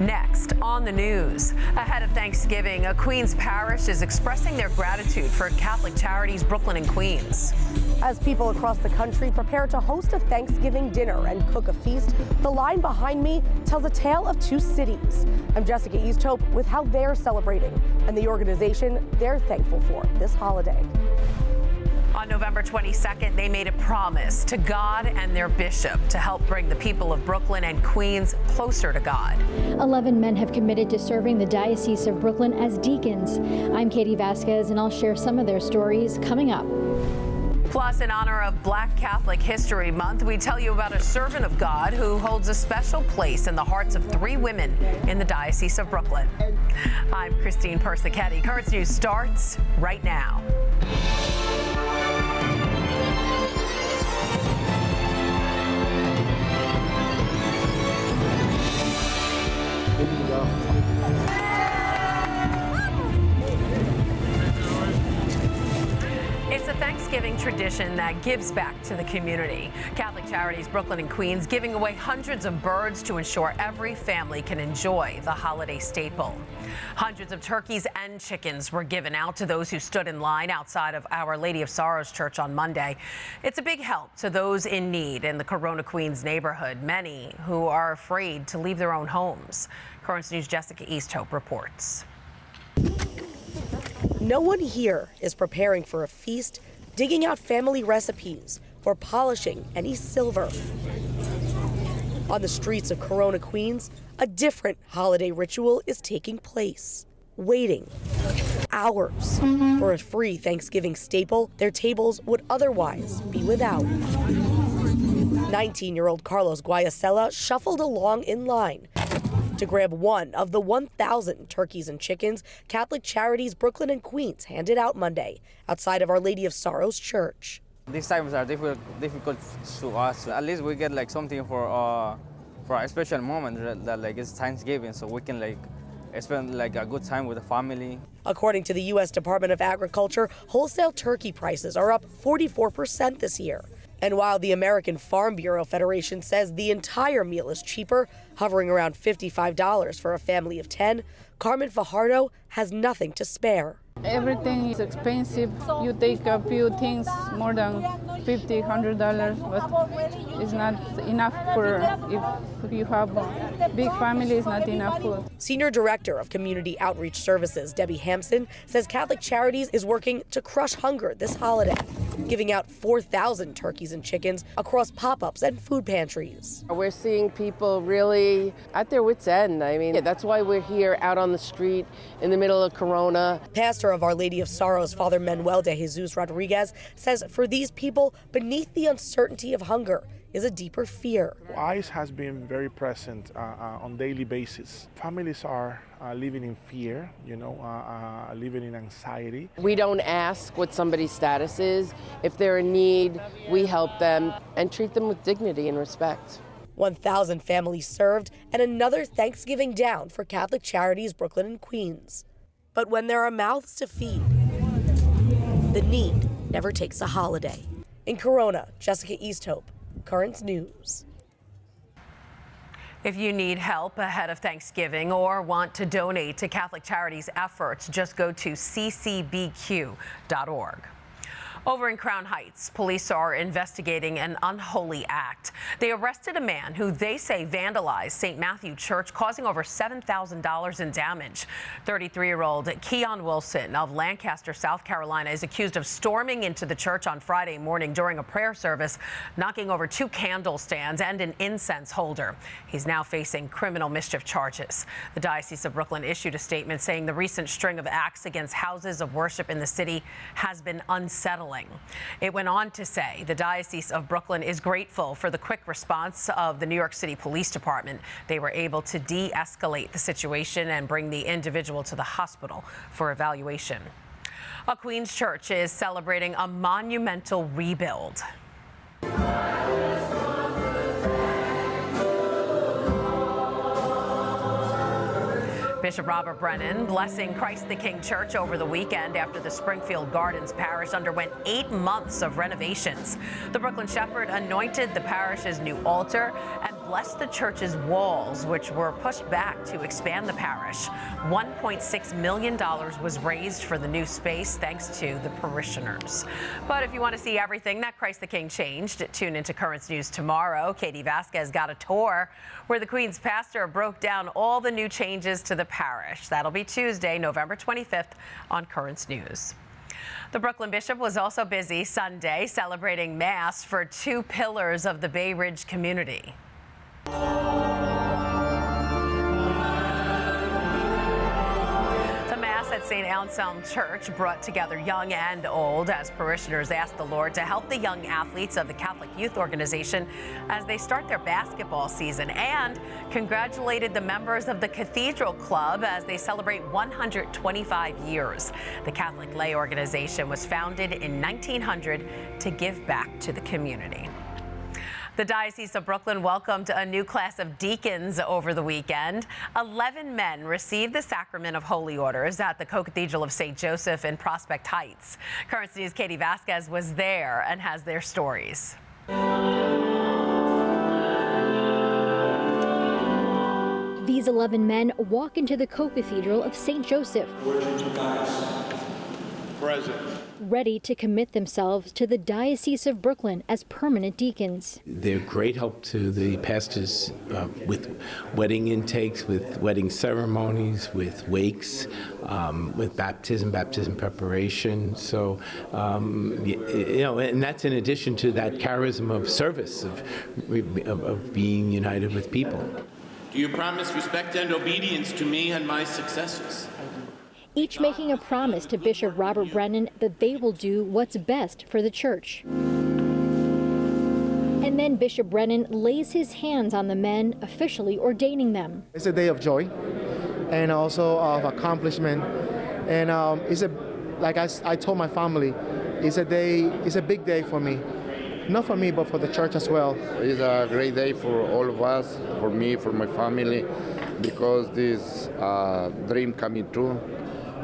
Next on the news, ahead of Thanksgiving, a Queens parish is expressing their gratitude for Catholic Charities Brooklyn and Queens. As people across the country prepare to host a Thanksgiving dinner and cook a feast, the line behind me tells a tale of two cities. I'm Jessica Easthope with how they're celebrating and the organization they're thankful for this holiday. On November 22nd, they made a promise to God and their bishop to help bring the people of Brooklyn and Queens closer to God. 11 men have committed to serving the Diocese of Brooklyn as deacons. I'm Katie Vasquez, and I'll share some of their stories coming up. Plus, in honor of Black Catholic History Month, we tell you about a servant of God who holds a special place in the hearts of 3 women in the Diocese of Brooklyn. I'm Christine Persichetti. Currents News starts right now. It's a Thanksgiving tradition that gives back to the community. Catholic Charities Brooklyn and Queens giving away hundreds of birds to ensure every family can enjoy the holiday staple. Hundreds of turkeys and chickens were given out to those who stood in line outside of Our Lady of Sorrows Church on Monday. It's a big help to those in need in the Corona Queens neighborhood, many who are afraid to leave their own homes. Currents News' Jessica Easthope reports. No one here is preparing for a feast, digging out family recipes, or polishing any silver. On the streets of Corona, Queens, a different holiday ritual is taking place. Waiting hours for a free Thanksgiving staple their tables would otherwise be without. 19-year-old Carlos Guayacela shuffled along in line to grab one of the 1,000 turkeys and chickens Catholic Charities Brooklyn and Queens handed out Monday outside of Our Lady of Sorrows Church. These times are difficult to us. At least we get like something for a special moment that like it's Thanksgiving, so we can like spend like a good time with the family. According to the U.S. Department of Agriculture, wholesale turkey prices are up 44% this year. And while the American Farm Bureau Federation says the entire meal is cheaper, hovering around $55 for a family of 10, Carmen Fajardo has nothing to spare. Everything is expensive. You take a few things more than $50, $100, but it's not enough for if you have a big family, it's not enough food. Senior Director of Community Outreach Services, Debbie Hampson, says Catholic Charities is working to crush hunger this holiday, giving out 4,000 turkeys and chickens across pop-ups and food pantries. We're seeing people really at their wits' end. I mean, that's why we're here out on the street in the middle of Corona. Pastor of Our Lady of Sorrows, Father Manuel de Jesus Rodriguez, says for these people, beneath the uncertainty of hunger is a deeper fear. ICE has been very present on a daily basis. Families are living in fear, living in anxiety. We don't ask what somebody's status is. If they're in need, we help them and treat them with dignity and respect. 1,000 families served and another Thanksgiving down for Catholic Charities Brooklyn and Queens. But when there are mouths to feed, the need never takes a holiday. In Corona, Jessica Easthope, Currents News. If you need help ahead of Thanksgiving or want to donate to Catholic Charities efforts, just go to ccbq.org. Over in Crown Heights, police are investigating an unholy act. They arrested a man who they say vandalized St. Matthew Church, causing over $7,000 in damage. 33-year-old Keon Wilson of Lancaster, South Carolina, is accused of storming into the church on Friday morning during a prayer service, knocking over 2 candle stands and an incense holder. He's now facing criminal mischief charges. The Diocese of Brooklyn issued a statement saying the recent string of acts against houses of worship in the city has been unsettling. It went on to say the Diocese of Brooklyn is grateful for the quick response of the New York City Police Department. They were able to de-escalate the situation and bring the individual to the hospital for evaluation. A Queens church is celebrating a monumental rebuild. Bishop Robert Brennan blessing Christ the King Church over the weekend after the Springfield Gardens Parish underwent 8 months of renovations. The Brooklyn Shepherd anointed the parish's new altar and blessed the church's walls, which were pushed back to expand the parish. $1.6 million was raised for the new space thanks to the parishioners. But if you want to see everything that Christ the King changed, tune into Currents News tomorrow. Katie Vasquez got a tour where the Queens pastor broke down all the new changes to the parish. That'll be Tuesday, November 25th on Currents News. The Brooklyn Bishop was also busy Sunday celebrating Mass for two pillars of the Bay Ridge community. At St. Anselm Church brought together young and old as parishioners asked the Lord to help the young athletes of the Catholic Youth Organization as they start their basketball season, and congratulated the members of the Cathedral Club as they celebrate 125 years. The Catholic lay organization was founded in 1900 to give back to the community. The Diocese of Brooklyn welcomed a new class of deacons over the weekend. 11 men received the sacrament of holy orders at the Co-Cathedral of St. Joseph in Prospect Heights. Currents News' Katie Vasquez was there and has their stories. These 11 men walk into the Co-Cathedral of St. Joseph. Present. Ready to commit themselves to the Diocese of Brooklyn as permanent deacons. They're great help to the pastors with wedding intakes, with wedding ceremonies, with wakes, with baptism preparation. So, and that's in addition to that charism of service, of being united with people. Do you promise respect and obedience to me and my successors? Each making a promise to Bishop Robert Brennan that they will do what's best for the church. And then Bishop Brennan lays his hands on the men, officially ordaining them. It's a day of joy and also of accomplishment. And like I told my family, it's a big day for me. Not for me, but for the church as well. It's a great day for all of us, for me, for my family, because this dream coming true.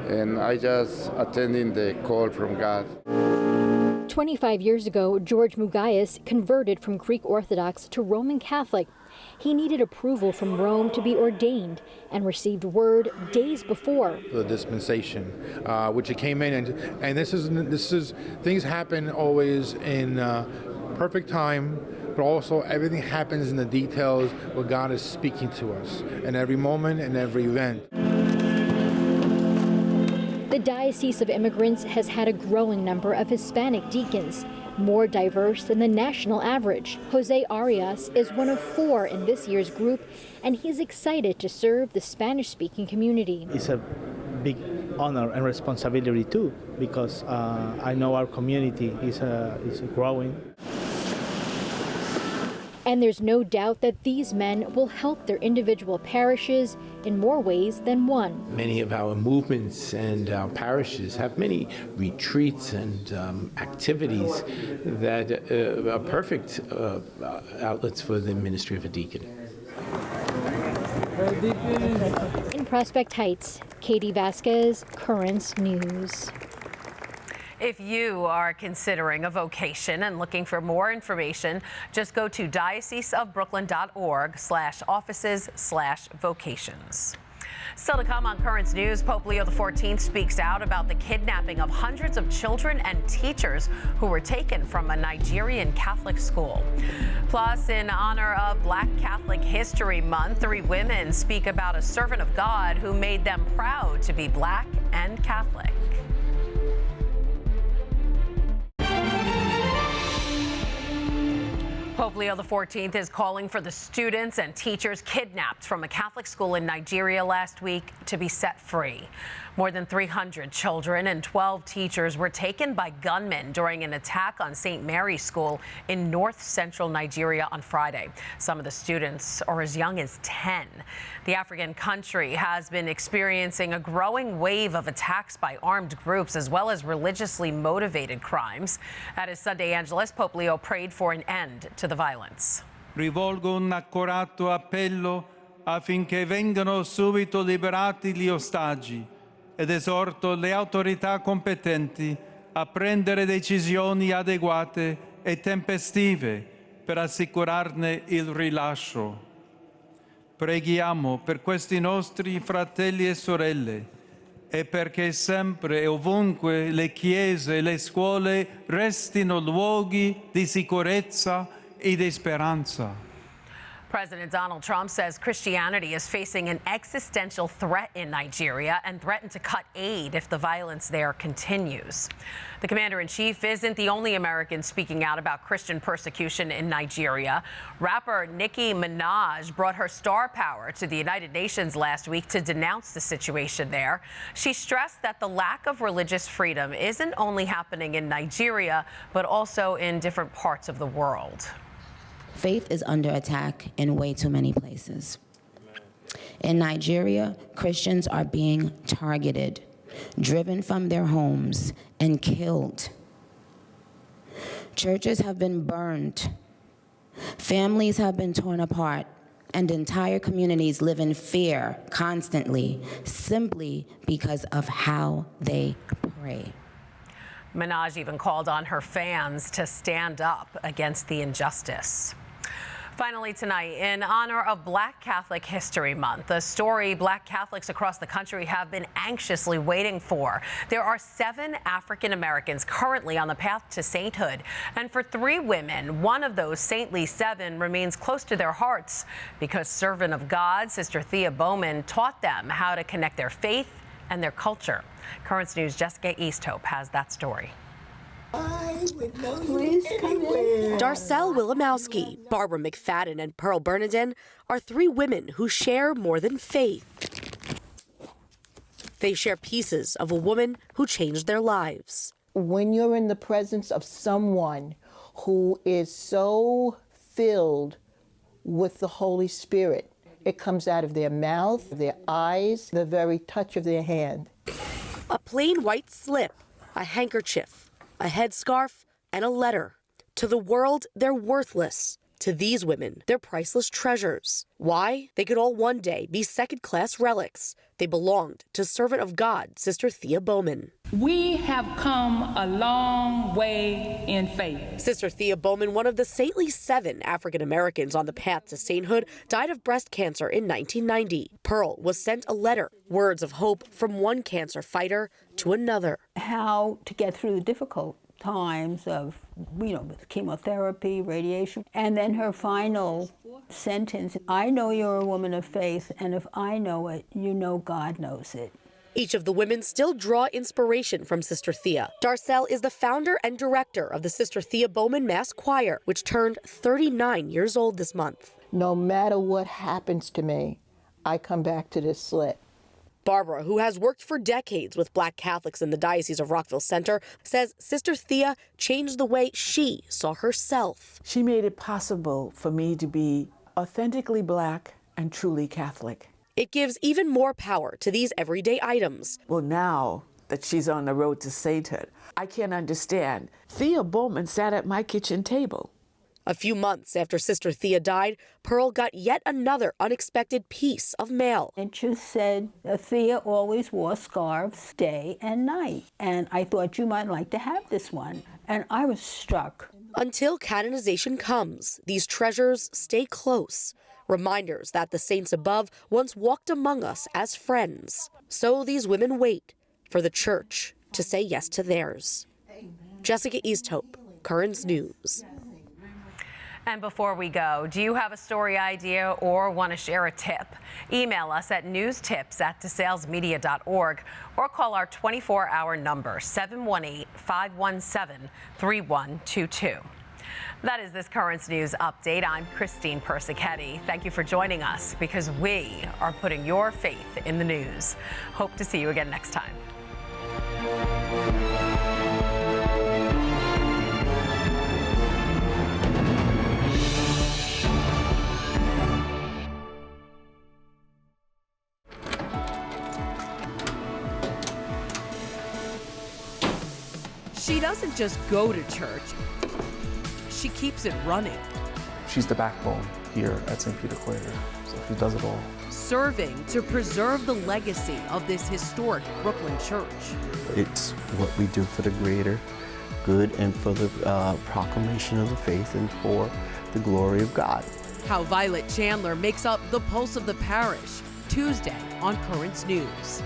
And I just attending the call from God. 25 years ago, George Mugaius converted from Greek Orthodox to Roman Catholic. He needed approval from Rome to be ordained and received word days before. The dispensation, which it came in, and this is things happen always in perfect time, but also everything happens in the details where God is speaking to us in every moment and every event. The Diocese of Immigrants has had a growing number of Hispanic deacons, more diverse than the national average. Jose Arias is one of 4 in this year's group, and he's excited to serve the Spanish-speaking community. It's a big honor and responsibility too, because I know our community is growing. And there's no doubt that these men will help their individual parishes in more ways than one. Many of our movements and our parishes have many retreats and activities that are perfect outlets for the ministry of a deacon. In Prospect Heights, Katie Vasquez, Currents News. If you are considering a vocation and looking for more information, just go to dioceseofbrooklyn.org/offices/vocations. Still to come on Currents News, Pope Leo XIV speaks out about the kidnapping of hundreds of children and teachers who were taken from a Nigerian Catholic school. Plus, in honor of Black Catholic History Month, 3 women speak about a servant of God who made them proud to be Black and Catholic. Pope Leo XIV is calling for the students and teachers kidnapped from a Catholic school in Nigeria last week to be set free. More than 300 children and 12 teachers were taken by gunmen during an attack on St. Mary's School in north-central Nigeria on Friday. Some of the students are as young as 10. The African country has been experiencing a growing wave of attacks by armed groups as well as religiously motivated crimes. At his Sunday Angelus, Pope Leo prayed for an end to the violence. Rivolgo un accorato appello affinché vengano subito liberati gli ostaggi ed esorto le autorità competenti a prendere decisioni adeguate e tempestive per assicurarne il rilascio. Preghiamo per questi nostri fratelli e sorelle e perché sempre e ovunque le chiese e le scuole restino luoghi di sicurezza e di speranza. President Donald Trump says Christianity is facing an existential threat in Nigeria and threatened to cut aid if the violence there continues. The commander-in-chief isn't the only American speaking out about Christian persecution in Nigeria. Rapper Nicki Minaj brought her star power to the United Nations last week to denounce the situation there. She stressed that the lack of religious freedom isn't only happening in Nigeria, but also in different parts of the world. Faith is under attack in way too many places. In Nigeria, Christians are being targeted, driven from their homes, and killed. Churches have been burned. Families have been torn apart, and entire communities live in fear constantly, simply because of how they pray. Minaj even called on her fans to stand up against the injustice. Finally tonight, in honor of Black Catholic History Month, a story Black Catholics across the country have been anxiously waiting for. There are 7 African Americans currently on the path to sainthood. And for 3 women, one of those saintly 7 remains close to their hearts because servant of God, Sister Thea Bowman, taught them how to connect their faith and their culture. Currents News' Jessica Easthope has that story. Darcel Wilimowski, Barbara McFadden, and Pearl Bernardin are 3 women who share more than faith. They share pieces of a woman who changed their lives. When you're in the presence of someone who is so filled with the Holy Spirit, it comes out of their mouth, their eyes, the very touch of their hand. A plain white slip, a handkerchief, a headscarf, and a letter. To the world, they're worthless. To these women, they're priceless treasures. Why? They could all one day be second-class relics. They belonged to servant of God, Sister Thea Bowman. We have come a long way in faith. Sister Thea Bowman, one of the saintly 7 African Americans on the path to sainthood, died of breast cancer in 1990. Pearl was sent a letter, words of hope from one cancer fighter to another. How to get through the difficult times of, with chemotherapy, radiation. And then her final sentence, I know you're a woman of faith, and if I know it, you know God knows it. Each of the women still draw inspiration from Sister Thea. Darcel is the founder and director of the Sister Thea Bowman Mass Choir, which turned 39 years old this month. No matter what happens to me, I come back to this slit. Barbara, who has worked for decades with Black Catholics in the Diocese of Rockville Center, says Sister Thea changed the way she saw herself. She made it possible for me to be authentically Black and truly Catholic. It gives even more power to these everyday items. Well, now that she's on the road to sainthood, I can't understand. Thea Bowman sat at my kitchen table. A few months after Sister Thea died, Pearl got yet another unexpected piece of mail. It just said, Thea always wore scarves day and night. And I thought you might like to have this one. And I was struck. Until canonization comes, these treasures stay close. Reminders that the saints above once walked among us as friends. So these women wait for the church to say yes to theirs. Jessica Easthope, Currents News. And before we go, do you have a story idea or want to share a tip? Email us at newstips@desalesmedia.org or call our 24-hour number, 718-517-3122. That is this Currents News update. I'm Christine Persichetti. Thank you for joining us because we are putting your faith in the news. Hope to see you again next time. She doesn't just go to church, she keeps it running. She's the backbone here at St. Peter Choir, so she does it all. Serving to preserve the legacy of this historic Brooklyn church. It's what we do for the greater good and for the proclamation of the faith and for the glory of God. How Violet Chandler makes up the pulse of the parish, Tuesday on Currents News.